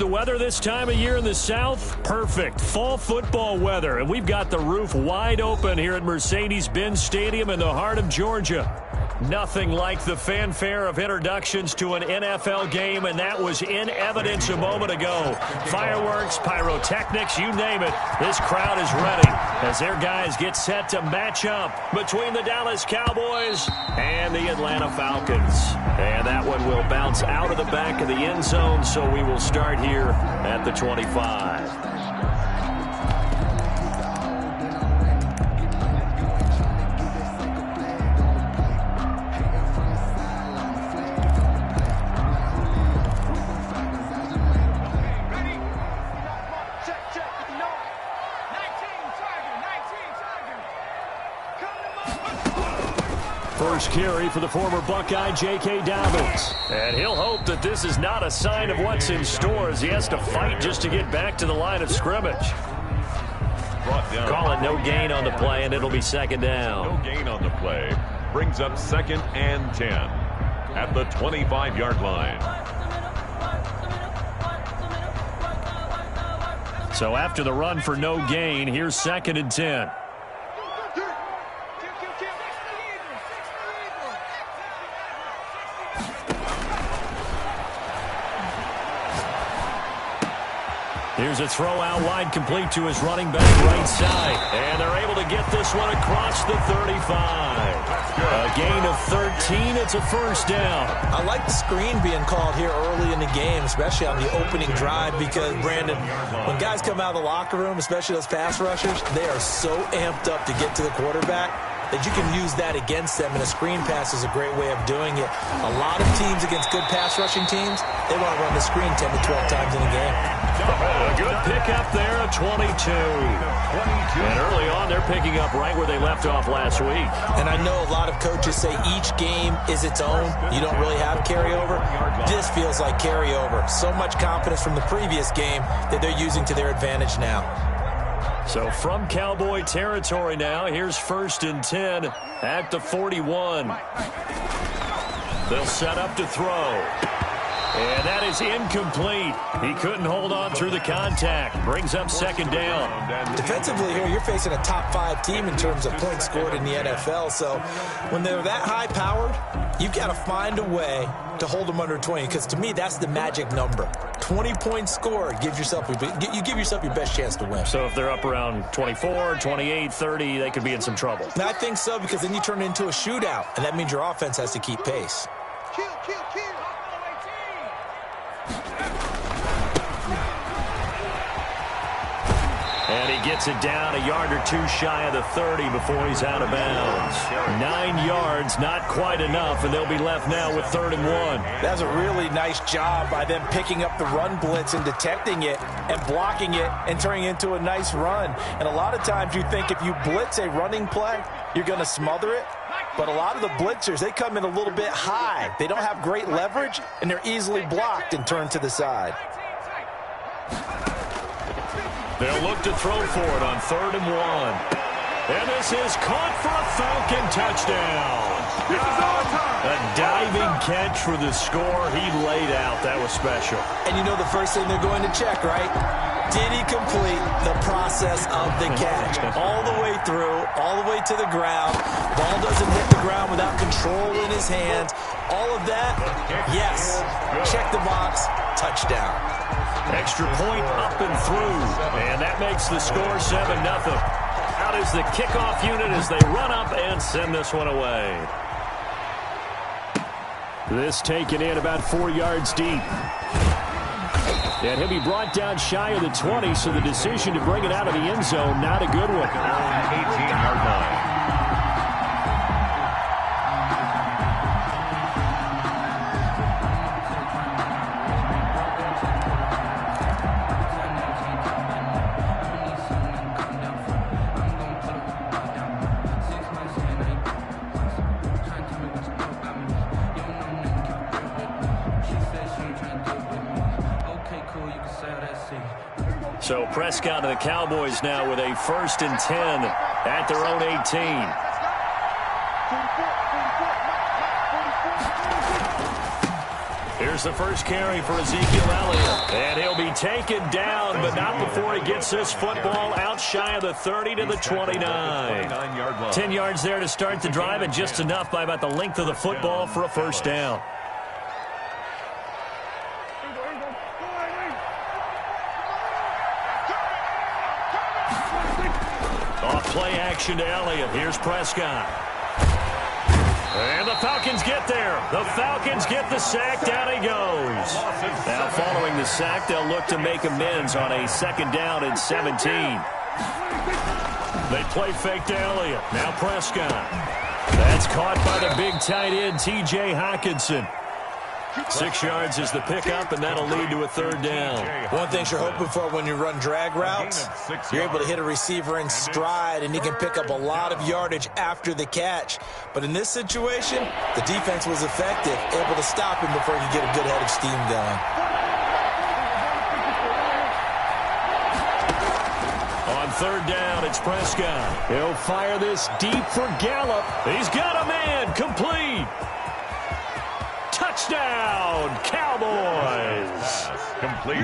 the weather this time of year in the South? Perfect. Fall football weather. And we've got the roof wide open here at Mercedes-Benz Stadium in the heart of Georgia. Nothing like the fanfare of introductions to an NFL game, and that was in evidence a moment ago. Fireworks, pyrotechnics, you name it. This crowd is ready as their guys get set to match up between the Dallas Cowboys and the Atlanta Falcons. And that one will bounce out of the back of the end zone, so we will start here at the 25. First carry for the former Buckeye, J.K. Dobbins. And he'll hope that this is not a sign of what's in store as he has to fight just to get back to the line of scrimmage. Call it no gain on the play, and it'll be second down. No gain on the play. Brings up 2nd and 10 at the 25-yard line. So after the run for no gain, here's 2nd and 10. Here's a throw out wide, complete to his running back right side. And they're able to get this one across the 35. A gain of 13. It's a first down. I like the screen being called here early in the game, especially on the opening drive, because, Brandon, when guys come out of the locker room, especially those pass rushers, they are so amped up to get to the quarterback that you can use that against them, and a screen pass is a great way of doing it. A lot of teams against good pass rushing teams, they want to run the screen 10 to 12 times in a game. A good pickup there, a 22. And early on, they're picking up right where they left off last week. And I know a lot of coaches say each game is its own. You don't really have carryover. This feels like carryover. So much confidence from the previous game that they're using to their advantage now. So from Cowboy territory now, here's 1st and 10 at the 41. They'll set up to throw. And that is incomplete. He couldn't hold on through the contact. Brings up 2nd down. Defensively here, you're facing a top 5 team in terms of points scored in the NFL. So when they're that high-powered, you've got to find a way to hold them under 20. Because to me, that's the magic number. 20 points scored, you give yourself your best chance to win. So if they're up around 24, 28, 30, they could be in some trouble. And I think so, because then you turn it into a shootout, and that means your offense has to keep pace. And he gets it down a yard or two shy of the 30 before he's out of bounds. 9 yards, not quite enough, and they'll be left now with 3rd and 1. That's a really nice job by them picking up the run blitz and detecting it and blocking it and turning it into a nice run. And a lot of times you think if you blitz a running play, you're going to smother it. But a lot of the blitzers, they come in a little bit high. They don't have great leverage, and they're easily blocked and turned to the side. They'll look to throw for it on 3rd and 1. And this is caught for a Falcon touchdown. A diving catch for the score. He laid out. That was special. And you know the first thing they're going to check, right? Did he complete the process of the catch? All the way through, all the way to the ground. Ball doesn't hit the ground without control in his hands. All of that, yes. Check the box, touchdown. Extra point up and through. And that makes the score 7-0. Out is the kickoff unit as they run up and send this one away. This taken in about 4 yards deep. And he'll be brought down shy of the 20, so the decision to bring it out of the end zone, not a good one. 18-yard line. So Prescott and the Cowboys now with a 1st and 10 at their own 18. Here's Here's the first carry for Ezekiel Elliott. And he'll be taken down, but not before he gets this football out shy of the 30 to the 29. 10 yards there to start the drive, and just enough by about the length of the football for a first down. Off play action to Elliott. Here's Prescott. And the Falcons get there. The Falcons get the sack. Down he goes. Now following the sack, they'll look to make amends on a second down and 17. They play fake to Elliott. Now Prescott. That's caught by the big tight end, T.J. Hockenson. 6 yards is the pickup, and that'll lead to a third down. One thing you're hoping for when you run drag routes, you're able to hit a receiver in stride, and he can pick up a lot of yardage after the catch. But in this situation, the defense was effective, able to stop him before he could get a good head of steam going. On third down, it's Prescott. He'll fire this deep for Gallup. He's got a man. Complete. Touchdown, Cowboys.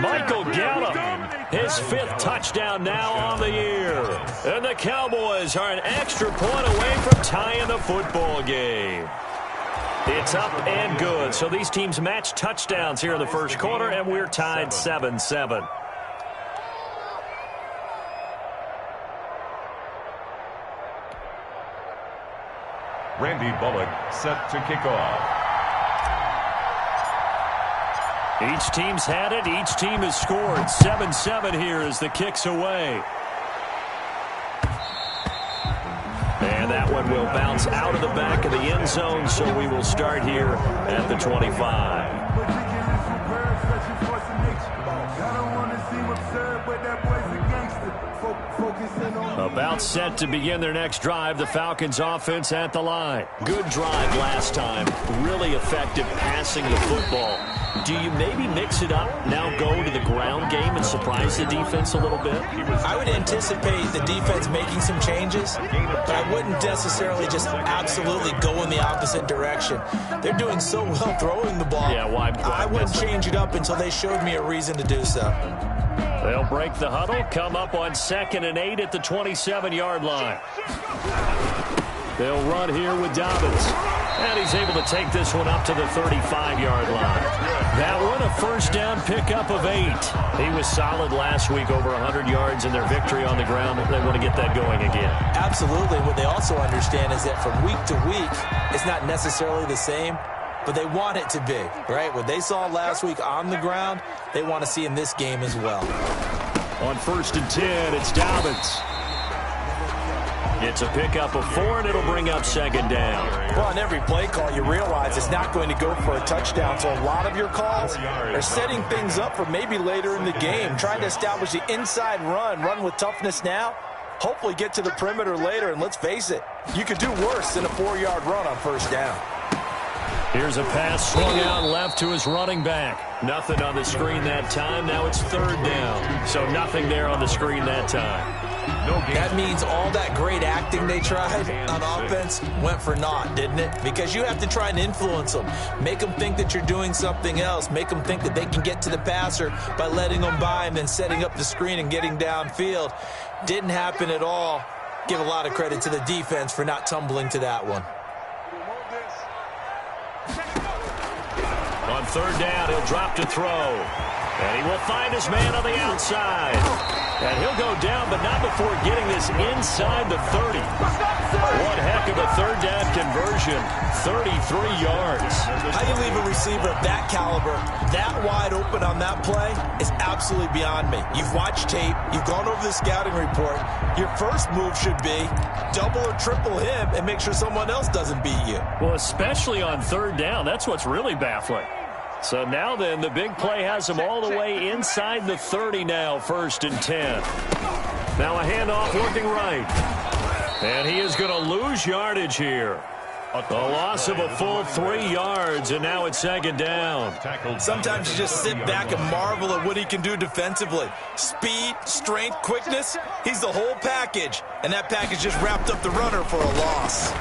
Michael Gallup, his 5th touchdown now on the year. And the Cowboys are an extra point away from tying the football game. It's up and good. So these teams match touchdowns here in the first quarter, and we're tied 7-7. Randy Bullock set to kick off. Each team's had it. Each team has scored. 7-7 here as the kick's away. And that one will bounce out of the back of the end zone, so we will start here at the 25. About set to begin their next drive, the Falcons offense at the line. Good drive last time. Really effective passing the football. Do you maybe mix it up, now go to the ground game and surprise the defense a little bit? I would anticipate the defense making some changes, but I wouldn't necessarily just absolutely go in the opposite direction. They're doing so well throwing the ball. Yeah, why I wouldn't change it up until they showed me a reason to do so. They'll break the huddle, come up on 2nd and 8 at the 27-yard line. They'll run here with Dobbins. And he's able to take this one up to the 35-yard line. That one a first down pickup of 8. He was solid last week, over 100 yards in their victory on the ground. They want to get that going again. Absolutely. What they also understand is that from week to week, it's not necessarily the same, but they want it to be, right? What they saw last week on the ground, they want to see in this game as well. On 1st and 10, it's Dobbins. It's a pickup of 4, and it'll bring up 2nd down. Well, on every play call, you realize it's not going to go for a touchdown, so a lot of your calls are setting things up for maybe later in the game, trying to establish the inside run with toughness now, hopefully get to the perimeter later, and let's face it, you could do worse than a 4-yard run on first down. Here's a pass swung out left to his running back. Nothing on the screen that time. Now it's 3rd down. So nothing there on the screen that time. That means all that great acting they tried on offense went for naught, didn't it? Because you have to try and influence them. Make them think that you're doing something else. Make them think that they can get to the passer by letting them by and then setting up the screen and getting downfield. Didn't happen at all. Give a lot of credit to the defense for not tumbling to that one. On 3rd down, he'll drop to throw. And he will find his man on the outside. And he'll go down, but not before getting this inside the 30. One heck of a 3rd down conversion. 33 yards. How you leave a receiver of that caliber, that wide open on that play is absolutely beyond me. You've watched tape. You've gone over the scouting report. Your first move should be double or triple him and make sure someone else doesn't beat you. Well, especially on 3rd down. That's what's really baffling. So now then, the big play has him all the way inside the 30 now, 1st and 10. Now a handoff looking right. And he is going to lose yardage here. A loss of a full 3 yards, and now it's 2nd down. Sometimes you just sit back and marvel at what he can do defensively. Speed, strength, quickness, he's the whole package. And that package just wrapped up the runner for a loss.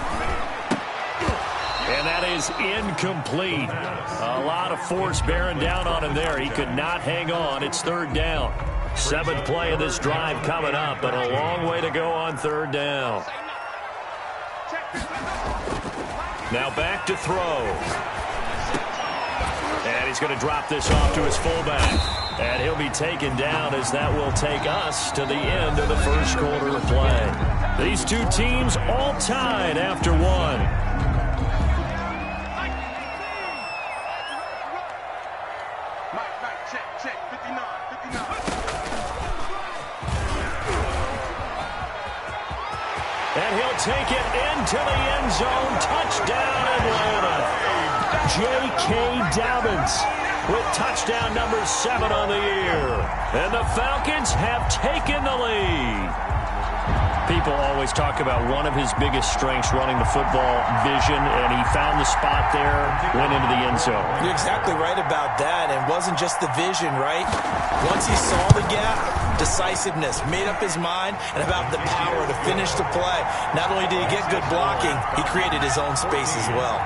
And that is incomplete. A lot of force bearing down on him there. He could not hang on. It's third down. Seventh play of this drive coming up, but a long way to go on third down. Now back to throw. And he's going to drop this off to his fullback. And he'll be taken down as that will take us to the end of the first quarter of play. These two teams all tied after one. And he'll take it into the end zone. Touchdown, Atlanta. J.K. Dobbins with touchdown number 7 on the year. And the Falcons have taken the lead. People always talk about one of his biggest strengths, running the football, vision, and he found the spot there, went into the end zone. You're exactly right about that. It wasn't just the vision, right? Once he saw the gap, decisiveness, made up his mind, and about the power to finish the play. Not only did he get good blocking, he created his own space as well.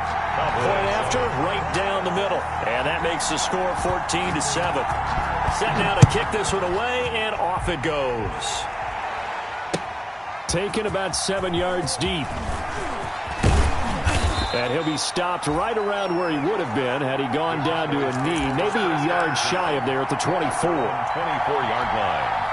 Point after, right down the middle. And that makes the score 14-7. Set now to kick this one away, and off it goes. Taken about 7 yards deep. And he'll be stopped right around where he would have been had he gone down to a knee, maybe a yard shy of there at the 24. 24-yard line.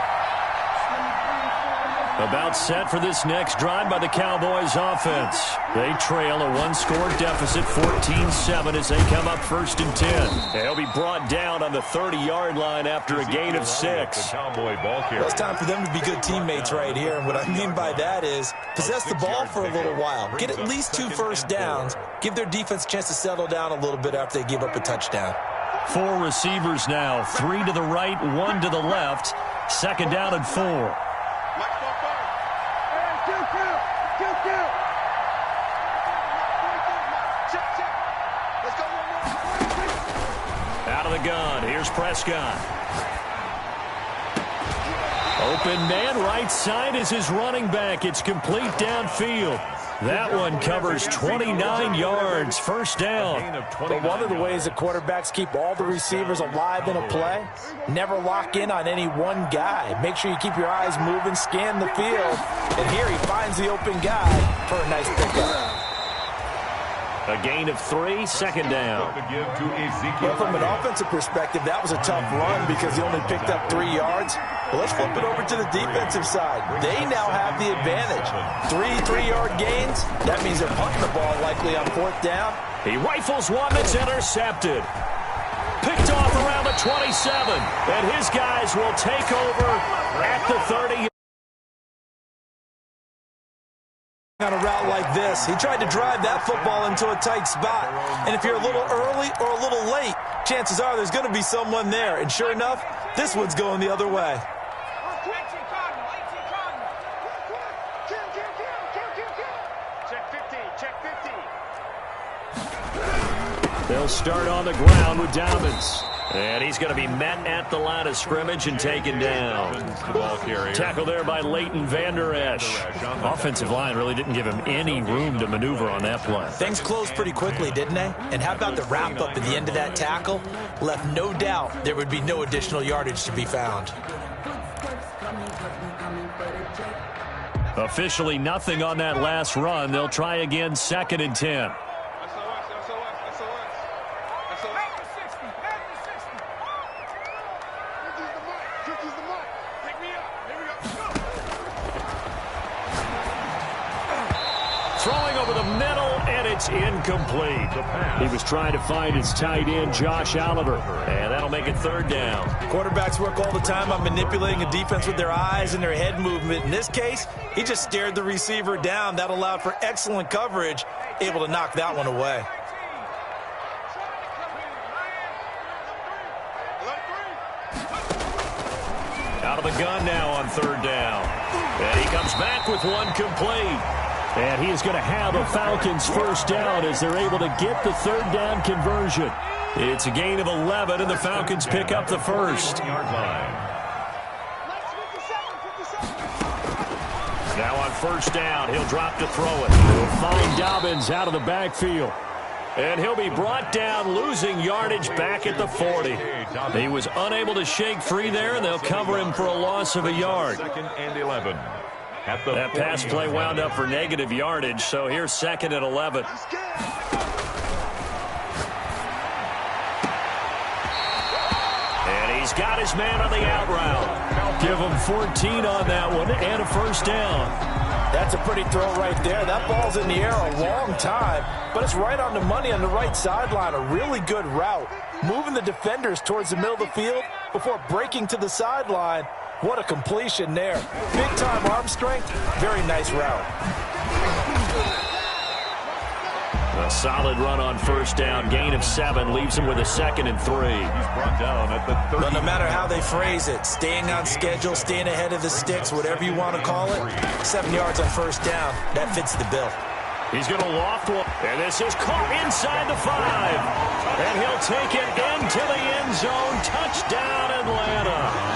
About set for this next drive by the Cowboys offense. They trail a one-score deficit, 14-7, as they come up 1st and 10. They'll be brought down on the 30-yard line after a gain of 6. Well, it's time for them to be good teammates right here. And what I mean by that is possess the ball for a little while. Get at least 2 first downs. Give their defense a chance to settle down a little bit after they give up a touchdown. 4 receivers now, 3 to the right, 1 to the left. 2nd down and 4. Out of the gun, here's Prescott. Open man, right side is his running back. It's complete downfield. That one covers 29 yards, first down. But one of the ways that quarterbacks keep all the receivers alive in a play, never lock in on any one guy. Make sure you keep your eyes moving, scan the field. And here he finds the open guy for a nice pickup. A gain of 3, 2nd down. Well, from an offensive perspective, that was a tough run because he only picked up 3 yards. Well, let's flip it over to the defensive side. They now have the advantage. 3-3-yard gains. That means they're punting the ball likely on 4th down. He rifles one that's intercepted. Picked off around the 27. And his guys will take over at the 30. On a route like this, he tried to drive that football into a tight spot. And if you're a little early or a little late, chances are there's going to be someone there. And sure enough, this one's going the other way. They'll start on the ground with Dobbins. And he's going to be met at the line of scrimmage and taken down. Tackle there by Leighton Vander Esch. Offensive line really didn't give him any room to maneuver on that play. Things closed pretty quickly, didn't they? And how about the wrap-up at the end of that tackle? Left no doubt there would be no additional yardage to be found. Officially nothing on that last run. They'll try again, 2nd and 10. Throwing over the middle, and it's incomplete. He was trying to find his tight end, Josh Oliver, and that'll make it 3rd down. Quarterbacks work all the time on manipulating a defense with their eyes and their head movement. In this case, he just stared the receiver down. That allowed for excellent coverage, able to knock that one away. Out of the gun now on 3rd down. And he comes back with one complete. And he is going to have a Falcons first down as they're able to get the 3rd down conversion. It's a gain of 11, and the Falcons pick up the first. Now on 1st down, he'll drop to throw it. He'll find Dobbins out of the backfield. And he'll be brought down, losing yardage back at the 40. He was unable to shake free there, and they'll cover him for a loss of a yard. 2nd and 11. That pass play wound up for negative yardage, so here's 2nd and 11. And he's got his man on the out route. Give him 14 on that one and a first down. That's a pretty throw right there. That ball's in the air a long time, but it's right on the money on the right sideline. A really good route. Moving the defenders towards the middle of the field before breaking to the sideline. What a completion there. Big-time arm strength. Very nice route. A solid run on first down. Gain of 7 leaves him with a 2nd and 3. He's brought down at the 30. But no matter how they phrase it, staying on schedule, staying ahead of the sticks, whatever you want to call it, 7 yards on first down, that fits the bill. He's going to loft one, and this is caught inside the 5. And he'll take it into the end zone. Touchdown, Atlanta.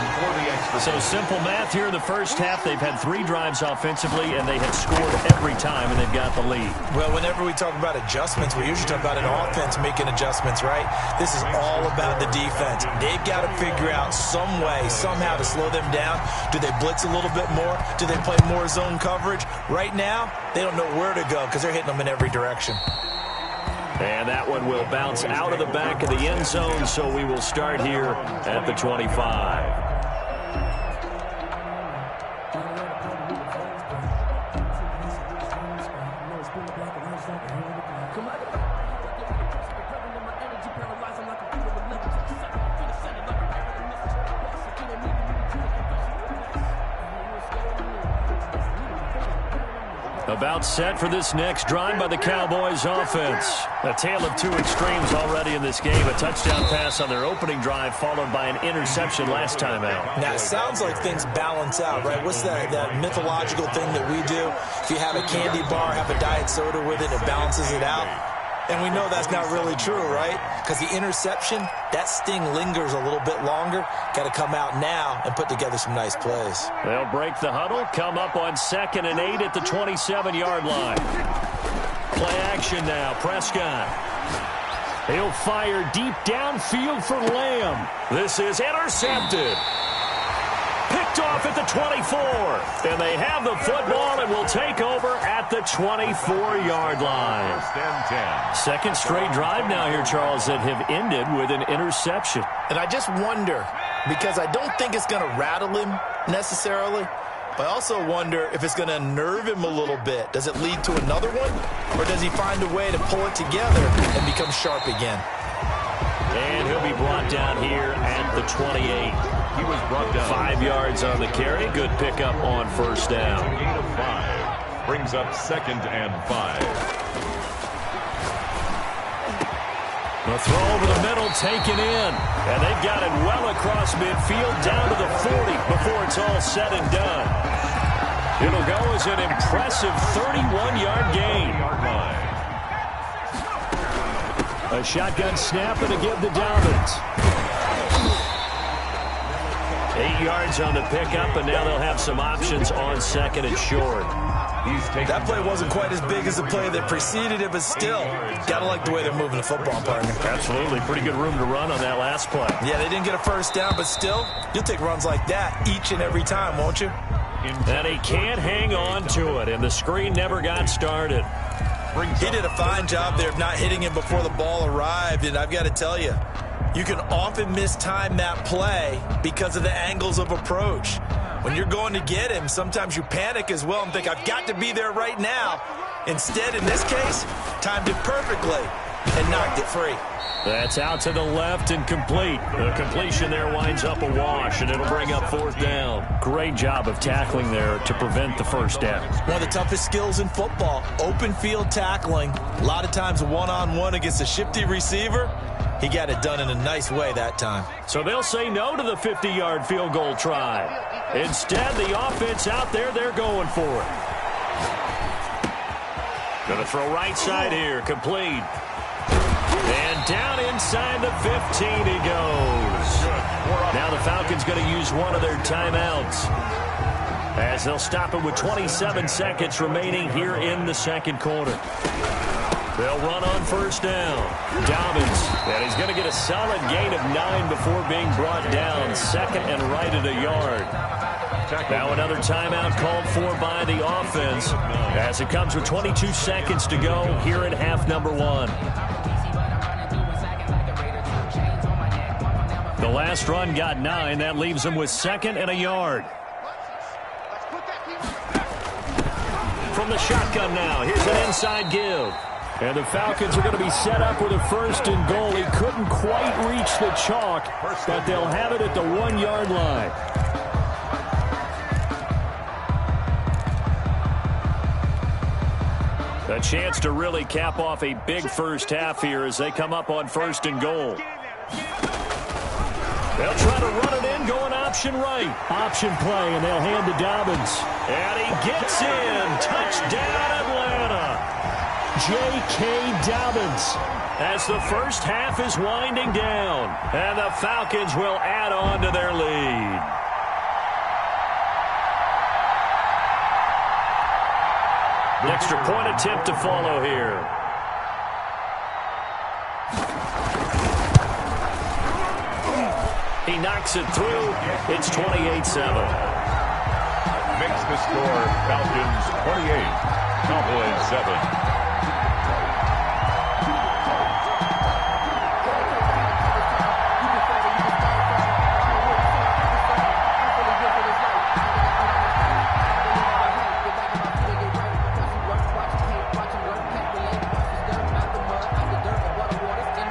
So simple math here in the first half. They've had 3 drives offensively, and they had scored every time, and they've got the lead. Well, whenever we talk about adjustments, we usually talk about an offense making adjustments, right? This is all about the defense. They've got to figure out some way, somehow to slow them down. Do they blitz a little bit more? Do they play more zone coverage? Right now, they don't know where to go because they're hitting them in every direction. And that one will bounce out of the back of the end zone, so we will start here at the 25. About set for this next drive by the Cowboys offense. A tale of 2 extremes already in this game. A touchdown pass on their opening drive followed by an interception last time out. Now, it sounds like things balance out, right? What's that mythological thing that we do? If you have a candy bar, have a diet soda with it, it balances it out. And we know that's not really true, right? Because the interception, that sting lingers a little bit longer. Got to come out now and put together some nice plays. They'll break the huddle, come up on 2nd and 8 at the 27-yard line. Play action now, Prescott. He'll fire deep downfield for Lamb. This is intercepted. Picked off at the 24. And they have the football and will take over at the 24-yard line. 2nd straight drive now here, Charles, that have ended with an interception. And I just wonder, because I don't think it's going to rattle him necessarily, but I also wonder if it's going to unnerve him a little bit. Does it lead to another one? Or does he find a way to pull it together and become sharp again? And he'll be brought down here at the 28. He was brought down. 5 yards on the carry. Good pickup on first down. Gain of 5. Brings up 2nd and 5. The throw over the middle taken in. And they've got it well across midfield down to the 40 before it's all said and done. It'll go as an impressive 31-yard gain. A shotgun snap and a give to Dobbins. 8 yards on the pickup, and now they'll have some options on 2nd and short. That play wasn't quite as big as the play that preceded it, but still, gotta like the way they're moving the football, partner. Absolutely. Pretty good room to run on that last play. Yeah, they didn't get a first down, but still, you'll take runs like that each and every time, won't you? And he can't hang on to it, and the screen never got started. He did a fine job there of not hitting him before the ball arrived, and I've got to tell you, you can often mistime that play because of the angles of approach. When you're going to get him, sometimes you panic as well and think, I've got to be there right now. Instead, in this case, timed it perfectly and knocked it free. That's out to the left and complete. The completion there winds up a wash, and it'll bring up 4th down. Great job of tackling there to prevent the first down. One of the toughest skills in football, open field tackling. A lot of times one-on-one against a shifty receiver. He got it done in a nice way that time. So they'll say no to the 50-yard field goal try. Instead, the offense out there, they're going for it. Going to throw right side here, complete. And down inside the 15 he goes. Now the Falcons going to use one of their timeouts, as they'll stop it with 27 seconds remaining here in the 2nd quarter. They'll run on first down. Dobbins, and he's going to get a solid gain of 9 before being brought down. Second and right at a yard. Now another timeout called for by the offense as it comes with 22 seconds to go here in half number 1. The last run got 9. That leaves them with second and a yard. From the shotgun now, here's an inside give. And the Falcons are going to be set up with a first and goal. He couldn't quite reach the chalk, but they'll have it at the 1-yard line. A chance to really cap off a big first half here as they come up on first and goal. They'll try to run it in, going option right. Option play, and they'll hand to Dobbins. And he gets in. Touchdown, Atlanta. J.K. Dobbins as the first half is winding down. And the Falcons will add on to their lead. Extra point attempt to follow here. He knocks it through. It's 28-7. Makes the score Falcons 28, Cowboys 7.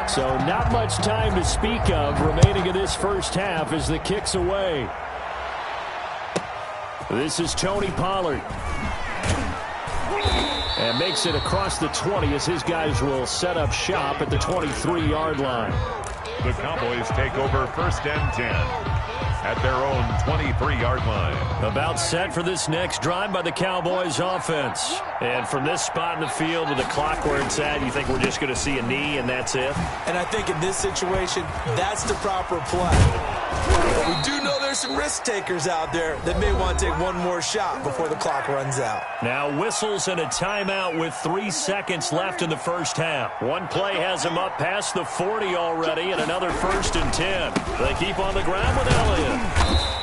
So not much time to speak of remaining in this first half as the kick's away. This is Tony Pollard. And makes it across the 20 as his guys will set up shop at the 23-yard line. The Cowboys take over first and 10 at their own 23-yard line. About set for this next drive by the Cowboys offense. And from this spot in the field with the clock where it's at, you think we're just going to see a knee and that's it? And I think in this situation, that's the proper play. But we do know there's some risk takers out there that may want to take one more shot before the clock runs out. Now whistles and a timeout with 3 seconds left in the first half. One play has him up past the 40 already and another first and 10. They keep on the ground with Elliott.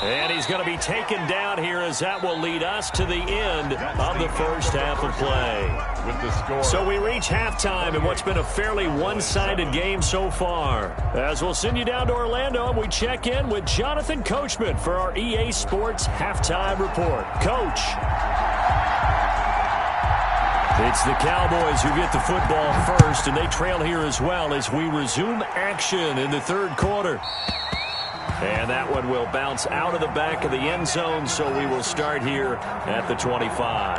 And he's going to be taken down here as that will lead us to the end of the first half of play. With the score. So we reach halftime in what's been a fairly one-sided game so far. As we'll send you down to Orlando and we check in with Jonathan Coachman for our EA Sports Halftime Report. Coach. It's the Cowboys who get the football first, and they trail here as well as we resume action in the third quarter. And that one will bounce out of the back of the end zone, so we will start here at the 25.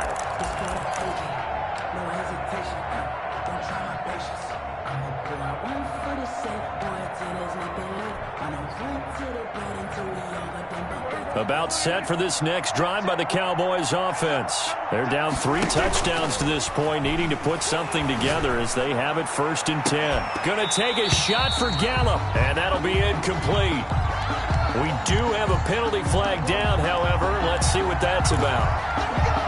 About set for this next drive by the Cowboys offense. They're down 3 touchdowns to this point, needing to put something together as they have it first and 10. Going to take a shot for Gallup, and that'll be incomplete. We do have a penalty flag down, however. Let's see what that's about.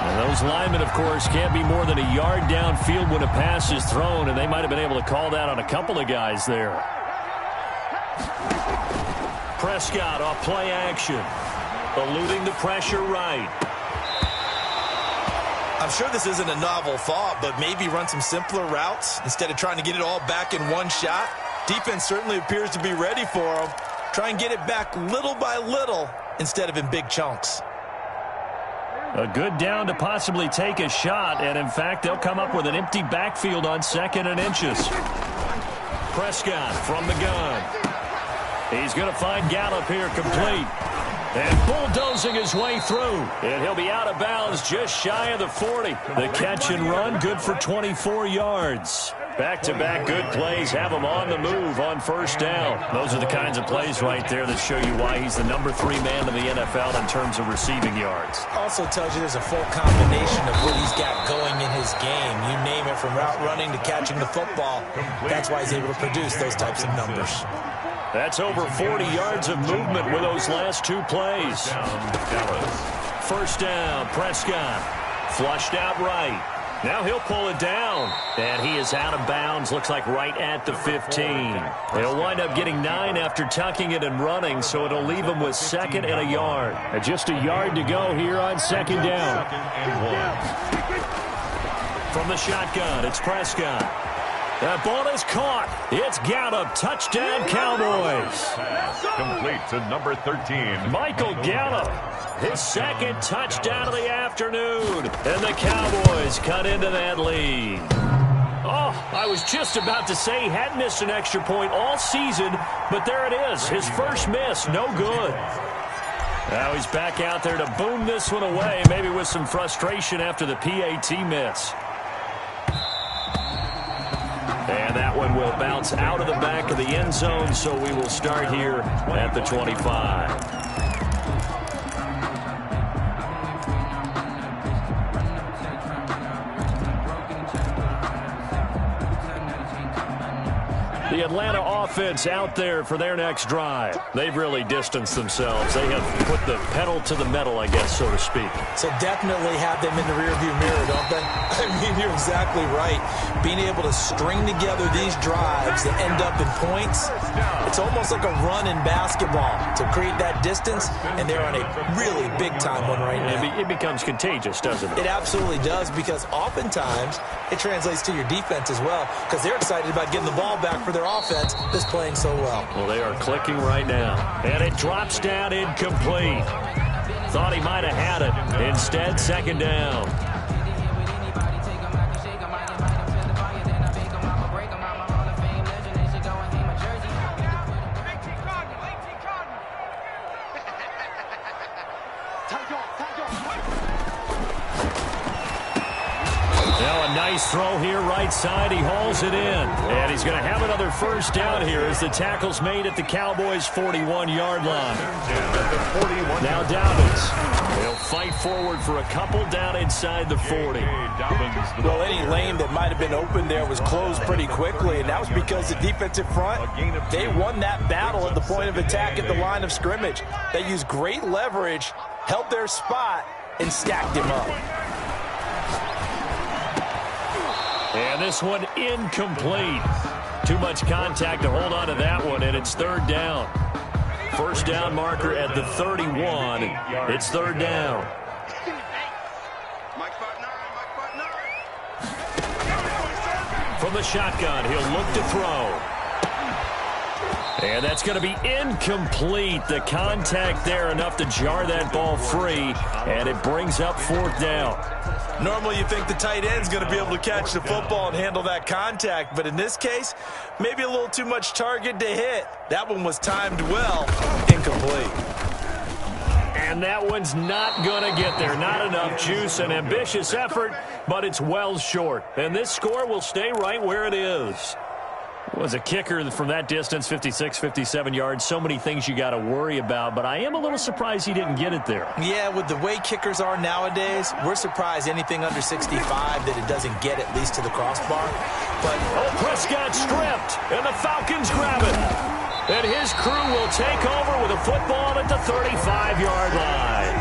And those linemen, of course, can't be more than a yard downfield when a pass is thrown, and they might have been able to call that on a couple of guys there. Prescott off play action. Eluding the pressure right. I'm sure this isn't a novel thought, but maybe run some simpler routes instead of trying to get it all back in one shot. Defense certainly appears to be ready for them. Try and get it back little by little instead of in big chunks. A good down to possibly take a shot, and in fact, they'll come up with an empty backfield on 2nd and inches. Prescott from the gun. He's going to find Gallup here complete. And bulldozing his way through. And he'll be out of bounds just shy of the 40. The catch and run good for 24 yards. Back-to-back good plays have him on the move on first down. Those are the kinds of plays right there that show you why he's the number 3 man in the NFL in terms of receiving yards. Also tells you there's a full combination of what he's got going in his game. You name it, from route running to catching the football. That's why he's able to produce those types of numbers. That's over 40 yards of movement with those last 2 plays. First down, Prescott. Flushed out right. Now he'll pull it down. And he is out of bounds. Looks like right at the 15. He'll wind up getting 9 after tucking it and running, so it'll leave him with 2nd and a yard. And just a yard to go here on 2nd down. From the shotgun, it's Prescott. That ball is caught. It's Gallup. Touchdown, Cowboys. Complete to number 13. Michael Gallup. His 2nd touchdown of the afternoon. And the Cowboys cut into that lead. Oh, I was just about to say he hadn't missed an extra point all season, but there it is. His first miss, no good. Now he's back out there to boom this one away, maybe with some frustration after the PAT miss. And that one will bounce out of the back of the end zone, so we will start here at the 25. The Atlanta offense out there for their next drive. They've really distanced themselves. They have put the pedal to the metal, I guess, so to speak. So definitely have them in the rearview mirror, don't they? I mean, you're exactly right. Being able to string together these drives that end up in points, it's almost like a run in basketball to create that distance, and they're on a really big-time one right now. It becomes contagious, doesn't it? It absolutely does, because oftentimes it translates to your defense as well, because they're excited about getting the ball back for their offense that's playing so well. Well, they are clicking right now. And it drops down incomplete. Thought he might have had it. Instead, 2nd down. Now a nice throw here right side. He hauls it in. And he's going to have another first down here as the tackle's made at the Cowboys' 41-yard line. Now Dobbins. He'll fight forward for a couple down inside the 40. Well, any lane that might have been open there was closed pretty quickly, and that was because the defensive front, they won that battle at the point of attack at the line of scrimmage. They used great leverage, held their spot, and stacked him up. And this one incomplete. Too much contact to hold on to that one, and it's 3rd down. First down marker at the 31. It's 3rd down. From the shotgun, he'll look to throw. And that's going to be incomplete. The contact there enough to jar that ball free, and it brings up 4th down. Normally you think the tight end's going to be able to catch the football and handle that contact, but in this case, maybe a little too much target to hit. That one was timed well, incomplete. And that one's not going to get there. Not enough juice. An ambitious effort, but it's well short. And this score will stay right where it is. Was a kicker from that distance, 56, 57 yards. So many things you got to worry about, but I am a little surprised he didn't get it there. Yeah, with the way kickers are nowadays, we're surprised anything under 65 that it doesn't get at least to the crossbar. But Prescott stripped, and the Falcons grab it. And his crew will take over with a football at the 35-yard line.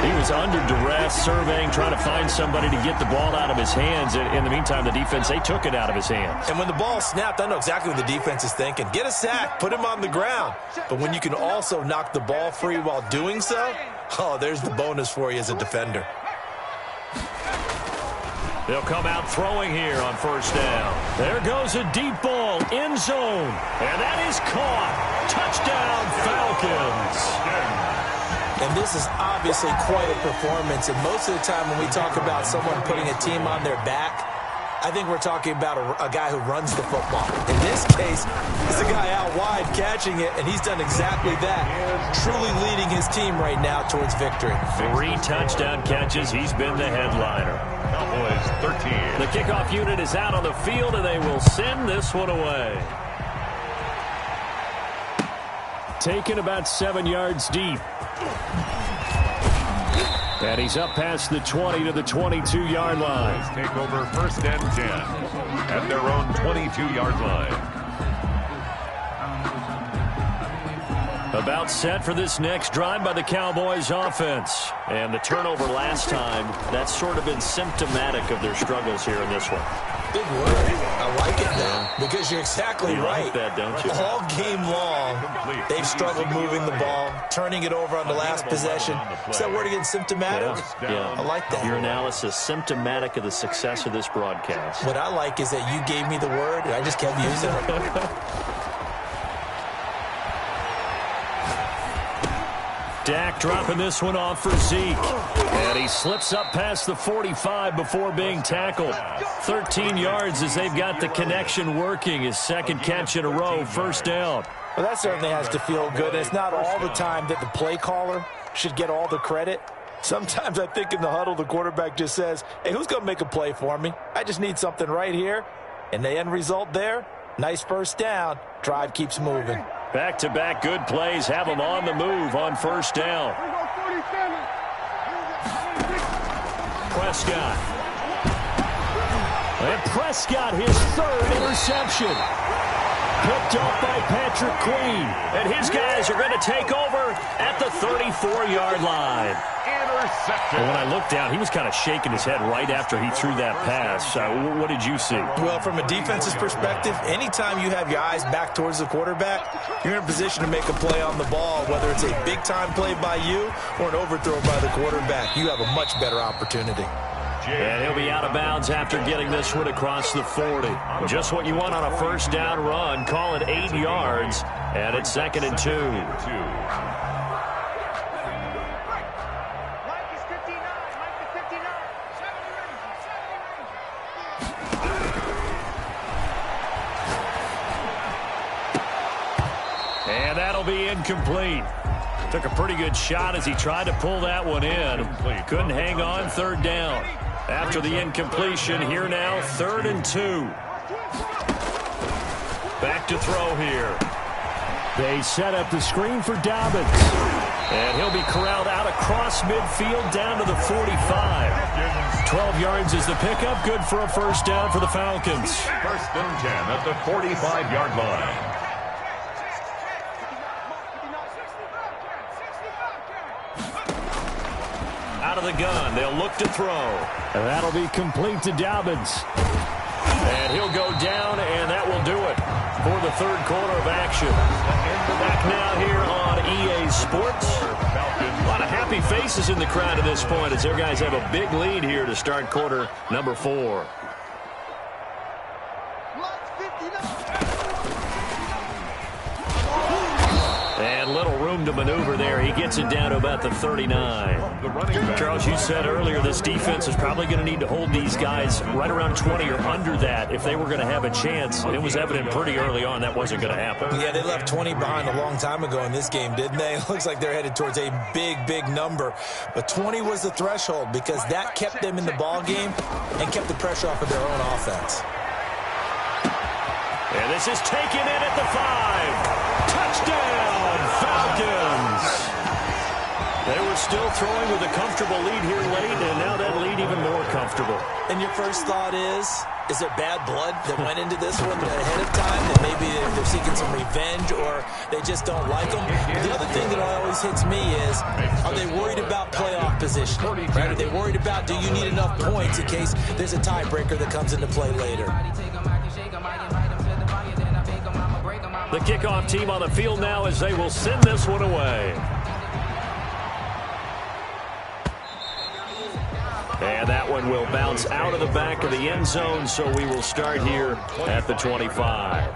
He was under duress, surveying, trying to find somebody to get the ball out of his hands. In the meantime, the defense, they took it out of his hands. And when the ball snapped, I know exactly what the defense is thinking. Get a sack, put him on the ground. But when you can also knock the ball free while doing so, oh, there's the bonus for you as a defender. They'll come out throwing here on first down. There goes a deep ball, end zone. And that is caught. Touchdown, Falcons. And this is obviously quite a performance. And most of the time when we talk about someone putting a team on their back, I think we're talking about a guy who runs the football. In this case, it's a guy out wide catching it, and he's done exactly that, truly leading his team right now towards victory. 3 touchdown catches. He's been the headliner. Cowboys 13. The kickoff unit is out on the field, and they will send this one away. Taken about 7 yards deep. And he's up past the 20 to the 22-yard line. Let's take over 1st and 10 at their own 22-yard line. About set for this next drive by the Cowboys offense. And the turnover last time, that's sort of been symptomatic of their struggles here in this one. Big word. I like it now because you're exactly right. Like that, don't you? All game long, they've struggled moving the ball, turning it over on the last possession. Is that word again, symptomatic? Yeah. I like that. Your analysis, symptomatic of the success of this broadcast. What I like is that you gave me the word, and I just kept using it. Dak dropping this one off for Zeke. And he slips up past the 45 before being tackled. 13 yards as they've got the connection working. His second catch in a row, first down. Well, that certainly has to feel good. It's not all the time that the play caller should get all the credit. Sometimes I think in the huddle, the quarterback just says, hey, who's going to make a play for me? I just need something right here. And the end result there, nice first down. Drive keeps moving. Back-to-back good plays have him on the move on first down. Prescott. And Prescott, his third interception. Picked up by Patrick Queen. And his guys are going to take over at the 34-yard line. Well, when I looked down, he was kind of shaking his head right after he threw that pass. What did you see? Well, from a defense's perspective, anytime you have your eyes back towards the quarterback, you're in a position to make a play on the ball, whether it's a big-time play by you or an overthrow by the quarterback. You have a much better opportunity. And he'll be out of bounds after getting this one across the 40. Just what you want on a first down run. Call it 8 yards, and it's 2nd and 2. And that'll be incomplete. Took a pretty good shot as he tried to pull that one in. Couldn't hang on, third down. After the incompletion, here now, 3rd and 2. Back to throw here. They set up the screen for Dobbins. And he'll be corralled out across midfield down to the 45. 12 yards is the pickup. Good for a first down for the Falcons. 1st and 10 at the 45-yard line. Out of the gun, they'll look to throw. And that'll be complete to Dobbins. And he'll go down, and that will do it for the 3rd quarter of action. Back now here on EA Sports. A lot of happy faces in the crowd at this point as their guys have a big lead here to start quarter number 4. And little room to maneuver there. He gets it down to about the 39. Charles, you said earlier this defense is probably going to need to hold these guys right around 20 or under that if they were going to have a chance. It was evident pretty early on that wasn't going to happen. Yeah, they left 20 behind a long time ago in this game, didn't they? It looks like they're headed towards a big, big number. But 20 was the threshold because that kept them in the ball game and kept the pressure off of their own offense. And this is taken in at the 5. Touchdown, Falcons! They were still throwing with a comfortable lead here late, and now that lead even more comfortable. And your first thought is there bad blood that went into this one ahead of time? That maybe they're seeking some revenge or they just don't like them? But the other thing that always hits me is, are they worried about playoff position? Right? Are they worried about, do you need enough points in case there's a tiebreaker that comes into play later? The kickoff team on the field now as they will send this one away. And that one will bounce out of the back of the end zone, so we will start here at the 25.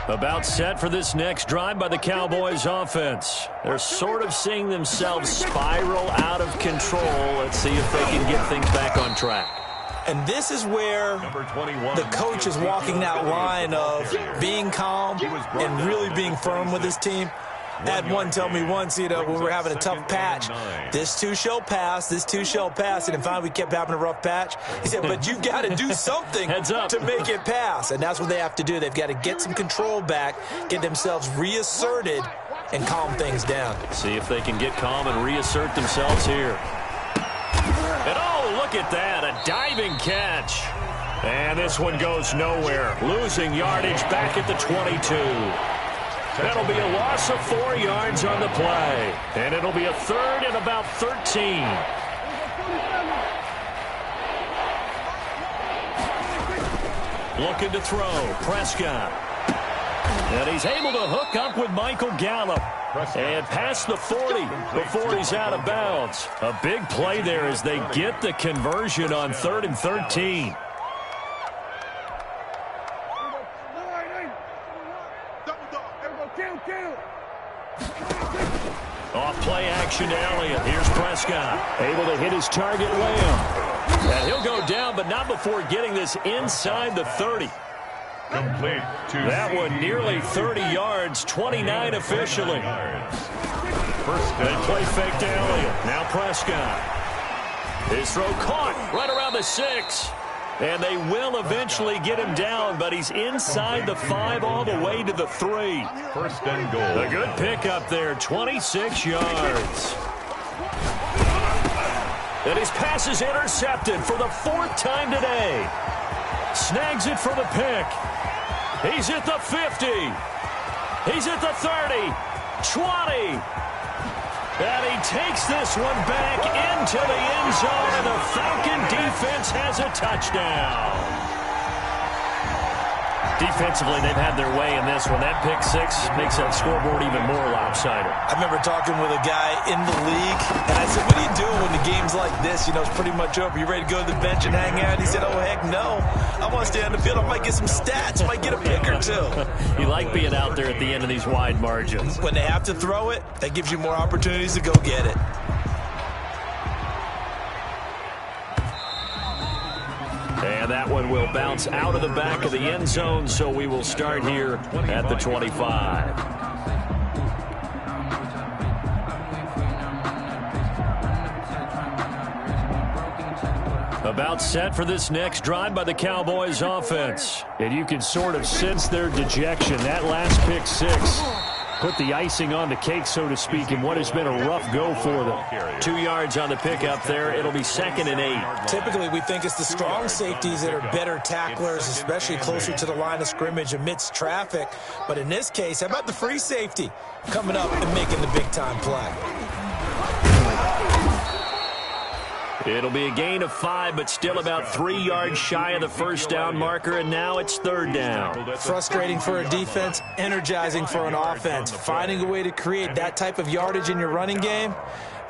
About set for this next drive by the Cowboys offense. They're sort of seeing themselves spiral out of control. Let's see if they can get things back on track. And this is where the coach is walking that line of being calm and really being firm with his team. I had one tell me once, when we were having a tough patch, this too shall pass, this too shall pass. And finally we kept having a rough patch. He said, but you got to do something to make it pass. And that's what they have to do. They've got to get some control back, get themselves reasserted, and calm things down. See if they can get calm and reassert themselves here. And oh, look at that, a diving catch. And this one goes nowhere. Losing yardage back at the 22. That'll be a loss of 4 yards on the play. And it'll be a 3rd and about 13. Looking to throw. Prescott. And he's able to hook up with Michael Gallup. And past the 40 before he's out of bounds. A big play there as they get the conversion on 3rd and 13. Off play action to Elliott. Here's Prescott. Able to hit his target, Lamb. And he'll go down, but not before getting this inside the 30. Complete to That one nearly 30 yards, 29 officially. First They play fake to Elliott. Now Prescott. His throw caught right around the 6. And they will eventually get him down, but he's inside the 5 all the way to the 3. First and goal. A good pickup there, 26 yards. And his pass is intercepted for the 4th time today. Snags it for the pick. He's at the 50. He's at the 30. 20. And he takes this one back into the end zone, and the Falcon defense has a touchdown. Defensively, they've had their way in this one. That pick 6 makes that scoreboard even more lopsided. I remember talking with a guy in the league, and I said, what do you do when the game's like this? You know, it's pretty much over. You ready to go to the bench and hang out? He said, oh, heck no. I want to stay on the field. I might get some stats. I might get a pick or two. You like being out there at the end of these wide margins. When they have to throw it, that gives you more opportunities to go get it. And that one will bounce out of the back of the end zone, so we will start here at the 25. About set for this next drive by the Cowboys offense. And you can sort of sense their dejection. That last pick 6 put the icing on the cake, so to speak, in what has been a rough go for them. 2 yards on the pickup there. It'll be 2nd and 8. Typically, we think it's the strong safeties that are better tacklers, especially closer to the line of scrimmage amidst traffic. But in this case, how about the free safety coming up and making the big-time play? It'll be a gain of 5, but still about 3 yards shy of the first down marker, and now it's 3rd down. Frustrating for a defense, energizing for an offense. Finding a way to create that type of yardage in your running game,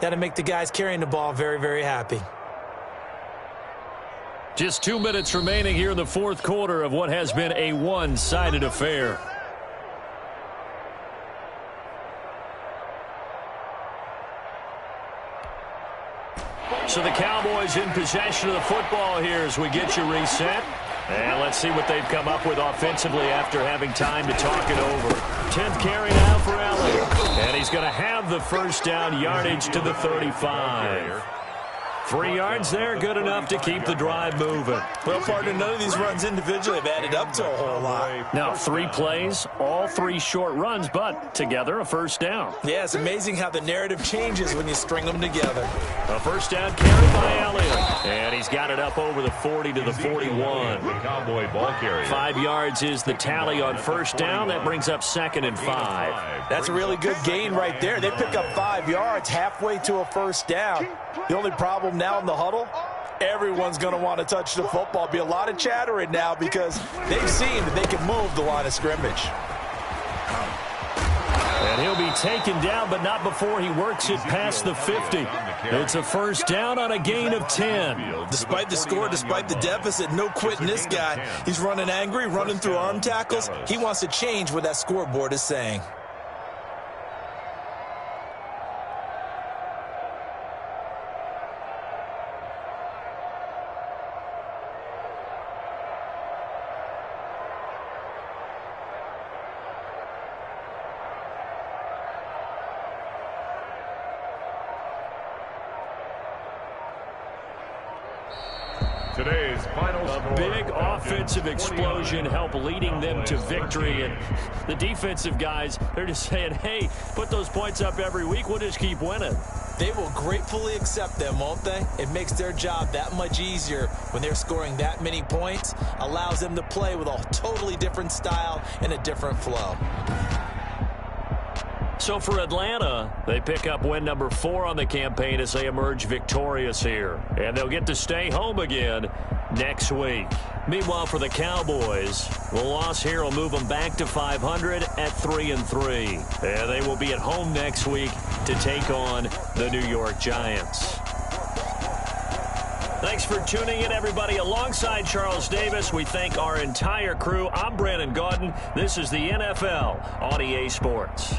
that'll make the guys carrying the ball very, very happy. Just 2 minutes remaining here in the 4th quarter of what has been a one-sided affair. So the Cowboys in possession of the football here as we get you reset. And let's see what they've come up with offensively after having time to talk it over. 10th carry now for Elliott. And he's going to have the first down, yardage to the 35. 3 yards there, good enough to keep the drive moving. Well, partner, none of these runs individually have added up to a whole lot. Now, 3 plays, all 3 short runs, but together a first down. Yeah, it's amazing how the narrative changes when you string them together. A first down carry by Elliott. And he's got it up over the 40 to the 41. Cowboy ball carrier. 5 yards is the tally on first down. That brings up 2nd and 5. That's a really good gain right there. They pick up 5 yards halfway to a first down. The only problem now in the huddle, everyone's going to want to touch the football. Be a lot of chattering now because they've seen that they can move the line of scrimmage. And he'll be taken down, but not before he works it past the 50. It's a first down on a gain of 10. Despite the score, despite the deficit, no quitting this guy. He's running angry, running through arm tackles. He wants to change what that scoreboard is saying. Today's final score. A big offensive explosion helped leading them to victory. And the defensive guys, they're just saying, hey, put those points up every week. We'll just keep winning. They will gratefully accept them, won't they? It makes their job that much easier when they're scoring that many points. Allows them to play with a totally different style and a different flow. So for Atlanta, they pick up win number 4 on the campaign as they emerge victorious here. And they'll get to stay home again next week. Meanwhile, for the Cowboys, the loss here will move them back to 500 at 3-3. And they will be at home next week to take on the New York Giants. Thanks for tuning in, everybody. Alongside Charles Davis, we thank our entire crew. I'm Brandon Gaudin. This is the NFL on EA Sports.